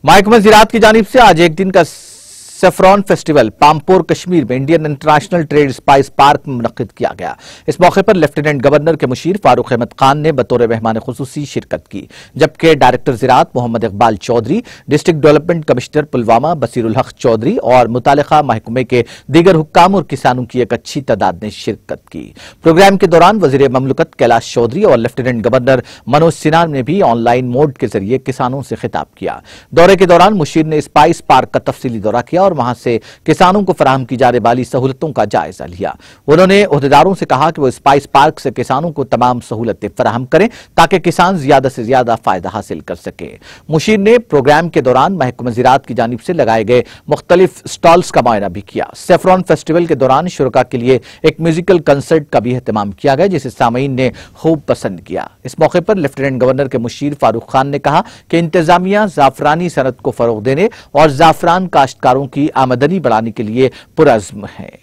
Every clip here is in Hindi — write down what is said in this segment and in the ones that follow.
महकमा ज़राअत की जानिब से आज एक दिन का सैफरॉन फेस्टिवल पामपोर कश्मीर में Indian international trade spice park में मुनक्किद किया गया। इस मौके पर लेफ्टिनेंट गवर्नर के मुशीर फारूक अहमद खान ने बतौर मेहमान खुसूसी शिरकत की, जबकि डायरेक्टर ज़राअत Mohammad Iqbal Chaudhary, district development commissioner Pulwama Basirul Haq Chaudhary और मुतालिका महकमे के दीगर हुक्काम और किसानों की एक अच्छी तादाद ने शिरकत की। प्रोग्राम के दौरान वज़ीर ममलकत कैलाश चौधरी और लेफ्टिनेंट गवर्नर मनोज सिन्हा ने भी ऑनलाइन मोड के जरिए किसानों से खिताब किया। दौरे के दौरान मुशीर ने स्पाइस पार्क का तफसीली दौरा किया और वहां से किसानों को फराहम की जाने वाली सहूलतों का जायजा लिया। उन्होंने ओहदेदारों से कहा कि वो स्पाइस पार्क से किसानों को तमाम सहूलतें फराहम करें ताकि किसान ज्यादा से ज्यादा फायदा हासिल कर सके। मुशीर ने प्रोग्राम के दौरान महकमा ज़राअत की जानिब से लगाए गए मुख्तलिफ स्टॉल्स का मुआयना भी किया। सैफरॉन फेस्टिवल के दौरान शुरका के लिए एक म्यूजिकल कंसर्ट का भी एहतमाम किया गया, जिसे सामीन ने खूब पसंद किया। इस मौके पर लेफ्टिनेंट गवर्नर के मुशीर फारूक खान ने कहा कि इंतजामिया जाफरानी सनत को फरोग देने और जाफरान काश्तकारों की आमदनी बढ़ाने के लिए पुरअज़्म है।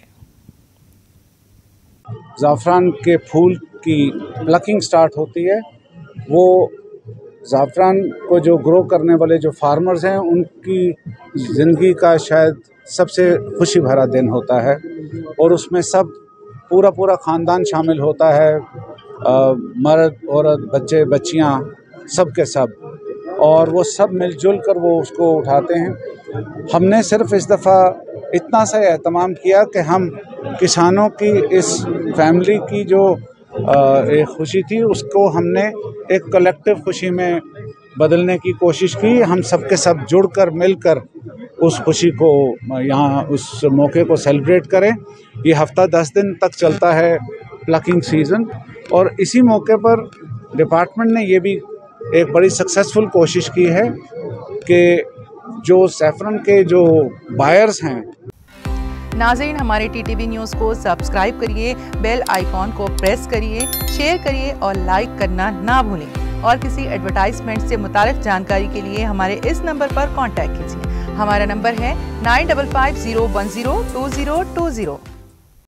ज़ाफ़रान के फूल की प्लकिंग स्टार्ट होती है। वो ज़ाफ़रान को जो ग्रो करने वाले जो फार्मर्स हैं, उनकी ज़िंदगी का शायद सबसे खुशी भरा दिन होता है और उसमें सब पूरा ख़ानदान शामिल होता है, मर्द, औरत, बच्चे, बच्चियाँ, सब के सब, और वो सब मिलजुल कर वो उसको उठाते हैं। हमने सिर्फ इस दफ़ा इतना सा एहतमाम किया कि हम किसानों की इस फैमिली की जो एक खुशी थी, उसको हमने एक कलेक्टिव खुशी में बदलने की कोशिश की। हम सब के सब जुड़कर मिलकर उस खुशी को यहाँ उस मौके को सेलिब्रेट करें। ये हफ्ता 10 दिन तक चलता है प्लकिंग सीज़न, और इसी मौके पर डिपार्टमेंट ने ये भी एक बड़ी सक्सेसफुल कोशिश की है कि जो सैफरन के जो बायर्स हैं। नाज़रीन, हमारे टीटीवी न्यूज़ को सब्सक्राइब करिए, बेल आइकॉन को प्रेस करिए, शेयर करिए और लाइक करना ना भूलें। और किसी एडवर्टाइजमेंट से मुताल्लिक़ जानकारी के लिए हमारे इस नंबर पर कांटेक्ट कीजिए। हमारा नंबर है 9550102020।